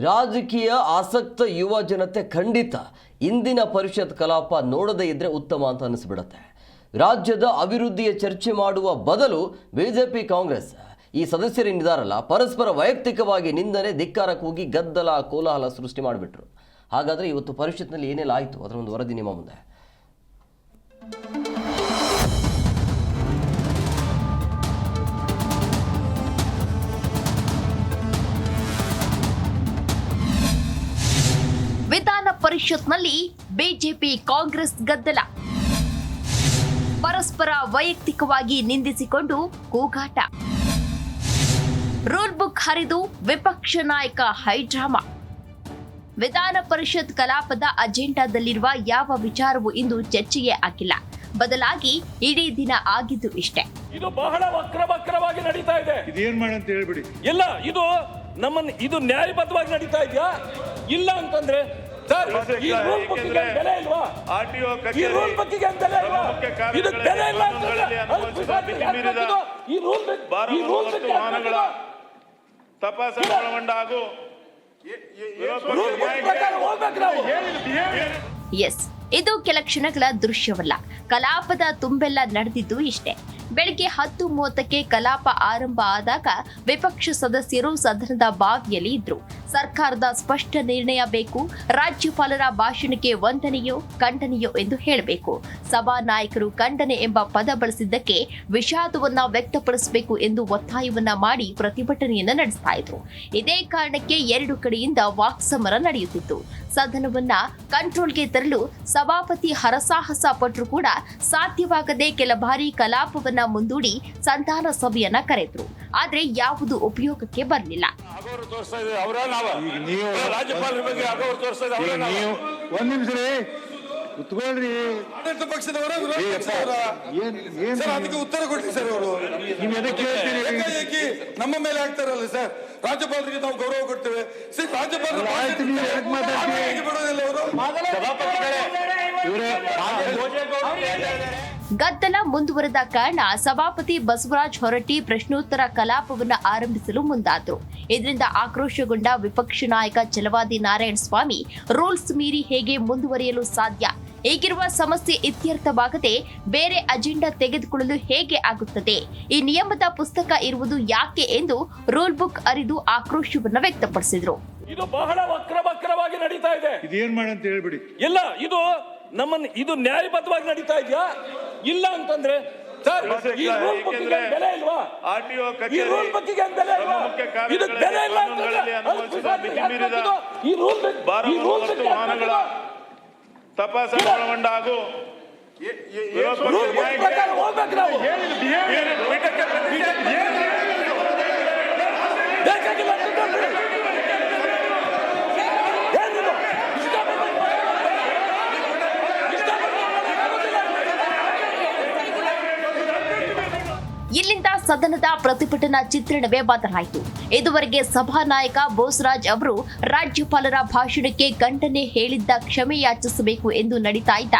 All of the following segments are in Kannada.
ರಾಜಕೀಯ ಆಸಕ್ತ ಯುವ ಜನತೆ ಖಂಡಿತ ಇಂದಿನ ಪರಿಷತ್ ಕಲಾಪ ನೋಡದೇ ಇದ್ರೆ ಉತ್ತಮ ಅಂತ ಅನಿಸ್ಬಿಡುತ್ತೆ. ರಾಜ್ಯದ ಅಭಿವೃದ್ಧಿಯ ಚರ್ಚೆ ಮಾಡುವ ಬದಲು ಬಿಜೆಪಿ ಕಾಂಗ್ರೆಸ್ ಈ ಸದಸ್ಯರೇನಿದಾರಲ್ಲ ಪರಸ್ಪರ ವೈಯಕ್ತಿಕವಾಗಿ ನಿಂದನೆ ಧಿಕ್ಕಾರ ಕೂಗಿ ಗದ್ದಲ ಕೋಲಾಹಲ ಸೃಷ್ಟಿ ಮಾಡಿಬಿಟ್ರು. ಹಾಗಾದ್ರೆ ಇವತ್ತು ಪರಿಷತ್ನಲ್ಲಿ ಏನೆಲ್ಲ ಆಯಿತು ಅದರ ಒಂದು ವರದಿ ನಿಮ್ಮ ಮುಂದೆ. ವಿಧಾನ ಪರಿಷತ್ನಲ್ಲಿ ಬಿಜೆಪಿ ಕಾಂಗ್ರೆಸ್ ಗದ್ದಲ, ಪರಸ್ಪರ ವೈಯಕ್ತಿಕವಾಗಿ ನಿಂದಿಸಿಕೊಂಡು ಕೂಗಾಟ, ರೂಲ್ ಬುಕ್ ಹರಿದು ವಿಪಕ್ಷ ನಾಯಕ ಹೈಡ್ರಾಮಾ. ವಿಧಾನ ಪರಿಷತ್ ಕಲಾಪದ ಅಜೆಂಡಾದಲ್ಲಿರುವ ಯಾವ ವಿಚಾರವೂ ಇಂದು ಚರ್ಚೆಯೇ ಆಗಿಲ್ಲ. ಬದಲಾಗಿ ಇಡೀ ದಿನ ಆಗಿದ್ದು ಇಷ್ಟೇ. ಇದು ಬಹಳ ವಕ್ರವಾಗಿ ನಡೀತಾ ಇದೆ. ಇದೇನ್ ಮಾಡಂತ ಹೇಳ್ಬಿಡಿ. ಇಲ್ಲ, ಇದು ನ್ಯಾಯಬದ್ಧವಾಗಿ ನಡೀತಾ ಇದೆಯಾ? ಇಲ್ಲ ಅಂತಂದ್ರೆ ಸರ್, ಈ ರೂಲ್ ಬುಕ್ಕಿಗೆ ಬೆಲೆ ಇಲ್ವಾ? ಆರ್ಟಿಒ ಈ ರೂಲ್ ಬುಕ್ಕಿಗೆ ಬೆಲೆ ಇಲ್ವಾ? ಇದು ಬೆಲೆ ಇಲ್ಲ ಅಂತಂದ್ರೆ ತಪಾಸಣೆ ಒಳಗೊಂಡ ಹಾಗೂ ಎಸ್, ಇದು ಕೆಲ ಕ್ಷಣಗಳ ದೃಶ್ಯವಲ್ಲ. ಕಲಾಪದ ತುಂಬೆಲ್ಲ ನಡೆದಿದ್ದು ಇಷ್ಟೇ. ಬೆಳಗ್ಗೆ 10:30ಕ್ಕೆ ಕಲಾಪ ಆರಂಭ ಆದಾಗ ವಿಪಕ್ಷ ಸದಸ್ಯರು ಸದನದ ಬಾವಿಯಲ್ಲಿ ಇದ್ರು. ಸರ್ಕಾರದ ಸ್ಪಷ್ಟ ನಿರ್ಣಯ ಬೇಕು, ರಾಜ್ಯಪಾಲರ ಭಾಷಣಕ್ಕೆ ವಂದನೆಯೋ ಖಂಡನೆಯೋ ಎಂದು ಹೇಳಬೇಕು. ಸಭಾ ನಾಯಕರು ಖಂಡನೆ ಎಂಬ ಪದ ಬಳಸಿದ್ದಕ್ಕೆ ವಿಷಾದವನ್ನ ವ್ಯಕ್ತಪಡಿಸಬೇಕು ಎಂದು ಒತ್ತಾಯವನ್ನ ಮಾಡಿ ಪ್ರತಿಭಟನೆಯನ್ನ ನಡೆಸ್ತಾ ಇದ್ರು. ಇದೇ ಕಾರಣಕ್ಕೆ ಎರಡು ಕಡೆಯಿಂದ ವಾಕ್ಸಮರ ನಡೆಯುತ್ತಿತ್ತು. ಸದನವನ್ನ ಕಂಟ್ರೋಲ್ಗೆ ತರಲು ಸಭಾಪತಿ ಹರಸಾಹಸ ಪಟ್ಟರು ಕೂಡ ಸಾಧ್ಯವಾಗದೆ ಕೆಲ ಬಾರಿ ಕಲಾಪವನ್ನ ಮುಂದೂಡಿ ಸಂಧಾನ ಸಭೆಯನ್ನ ಕರೆದ್ರು. ಆದ್ರೆ ಯಾವುದು ಉಪಯೋಗಕ್ಕೆ ಬರಲಿಲ್ಲ. ಒಂದ್ ನಿಮಿಷ ಕುತ್ಕೊಳ್ರಿ. ಆಡಳಿತ ಪಕ್ಷದವರ ಅದಕ್ಕೆ ಉತ್ತರ ಕೊಡ್ಲಿ ಸರ್. ಅವರು ಏಕಾಏಕಿ ನಮ್ಮ ಮೇಲೆ ಆಗ್ತಾರಲ್ಲ ಸರ್. ರಾಜ್ಯಪಾಲರಿಗೆ ನಾವು ಗೌರವ ಕೊಡ್ತೇವೆ. ರಾಜ್ಯಪಾಲರು ಬಿಡೋದಿಲ್ಲ ಅವರು. ಗದ್ದಲ ಮುಂದುವರೆದ ಕಾರಣ ಸಭಾಪತಿ ಬಸವರಾಜ ಹೊರಟ್ಟಿ ಪ್ರಶ್ನೋತ್ತರ ಕಲಾಪವನ್ನು ಆರಂಭಿಸಲು ಮುಂದಾದ್ರು. ಇದರಿಂದ ಆಕ್ರೋಶಗೊಂಡ ವಿಪಕ್ಷ ನಾಯಕ ಛಲವಾದಿ ನಾರಾಯಣಸ್ವಾಮಿ ರೂಲ್ಸ್ ಮೀರಿ ಹೇಗೆ ಮುಂದುವರಿಯಲು ಸಾಧ್ಯ? ಈಗಿರುವ ಸಮಸ್ಯೆ ಇತ್ಯರ್ಥವಾಗದೆ ಬೇರೆ ಅಜೆಂಡಾ ತೆಗೆದುಕೊಳ್ಳಲು ಹೇಗೆ ಆಗುತ್ತದೆ? ಈ ನಿಯಮದ ಪುಸ್ತಕ ಇರುವುದು ಯಾಕೆ ಎಂದು ರೂಲ್ ಬುಕ್ ಅರಿದು ಆಕ್ರೋಶವನ್ನು ವ್ಯಕ್ತಪಡಿಸಿದ್ರು. ಇದು ಬಹಳ ವಕ್ರವಾಗಿ ನಡೀತಾ ಇದೆ. ಇದೇನ್ ಮಾಡಂತ ಹೇಳ್ಬಿಡಿ. ಇಲ್ಲ, ಇದು ನ್ಯಾಯಬದ್ಧವಾಗಿ ನಡೀತಾ ಇದೆಯಾ? ಇಲ್ಲ ಅಂತಂದ್ರೆ ಸರ್, ಈ ರೂಲ್ ಬುಕ್ಕಿಗೆ ಬೆಲೆ ಇಲ್ವಾ? ಆರ್ಟಿಒ ಈ ರೂಲ್ ಬುಕ್ಕಿಗೆ ಬೆಲೆ ಇಲ್ವಾ? ಇದು ಬೆಲೆ ಇಲ್ಲ ಈ ರೂಲ್ ವಾಹನಗಳ ತಪಾಸಣೆ ಒಳಗೊಂಡ ಹಾಗೂ ಪ್ರಕಾರ ಹೋಗ್ಬೇಕು ನಾವು. ಬೇಕಾಗಿಲ್ಲ ಇಲ್ಲಿಂದ ಸದನದ ಪ್ರತಿಭಟನಾ ಚಿತ್ರಣವೇ ಬದಲಾಯಿತು. ಇದುವರೆಗೆ ಸಭಾನಾಯಕ ಬೋಸರಾಜ್ ಅವರು ರಾಜ್ಯಪಾಲರ ಭಾಷಣಕ್ಕೆ ಖಂಡನೆ ಹೇಳಿದ್ದ ಕ್ಷಮೆ ಯಾಚಿಸಬೇಕು ಎಂದು ನಡೀತಾ ಇದ್ದ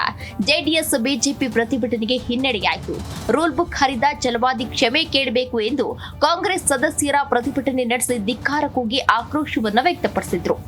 ಜೆಡಿಎಸ್ ಬಿಜೆಪಿ ಪ್ರತಿಭಟನೆಗೆ ಹಿನ್ನಡೆಯಾಯಿತು. ರೂಲ್ ಬುಕ್ ಹರಿದ ಛಲವಾದಿ ಕ್ಷಮೆ ಕೇಳಬೇಕು ಎಂದು ಕಾಂಗ್ರೆಸ್ ಸದಸ್ಯರ ಪ್ರತಿಭಟನೆ ನಡೆಸಿ ಧಿಕ್ಕಾರ ಕೂಗಿ ಆಕ್ರೋಶವನ್ನು ವ್ಯಕ್ತಪಡಿಸಿದ್ರು.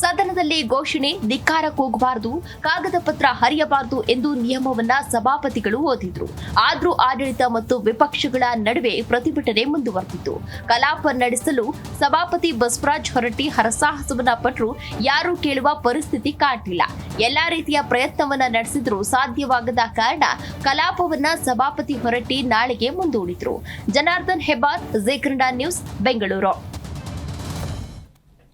ಸದನದಲ್ಲಿ ಘೋಷಣೆ, ಧಿಕ್ಕಾರ ಕೂಗಬಾರದು, ಕಾಗದ ಪತ್ರ ಹರಿಯಬಾರದು ಎಂದು ನಿಯಮವನ್ನ ಸಭಾಪತಿಗಳು ಓದಿದ್ರು. ಆದ್ರೂ ಆಡಳಿತ ಮತ್ತು ವಿಪಕ್ಷಗಳ ನಡುವೆ ಪ್ರತಿಭಟನೆ ಮುಂದುವರೆದಿತ್ತು. ಕಲಾಪ ನಡೆಸಲು ಸಭಾಪತಿ ಬಸವರಾಜ ಹೊರಟ್ಟಿ ಹರಸಾಹಸವನ್ನ ಪಟ್ಟರು. ಯಾರೂ ಕೇಳುವ ಪರಿಸ್ಥಿತಿ ಕಾಣಲಿಲ್ಲ. ಎಲ್ಲಾ ರೀತಿಯ ಪ್ರಯತ್ನವನ್ನ ನಡೆಸಿದ್ರು ಸಾಧ್ಯವಾಗದ ಕಾರಣ ಕಲಾಪವನ್ನ ಸಭಾಪತಿ ಹೊರಟ್ಟಿ ನಾಳೆಗೆ ಮುಂದೂಡಿದ್ರು. ಜನಾರ್ದನ್ ಹೆಬ್ಬಾರ್, ಜೀ ಕನ್ನಡ ನ್ಯೂಸ್, ಬೆಂಗಳೂರು.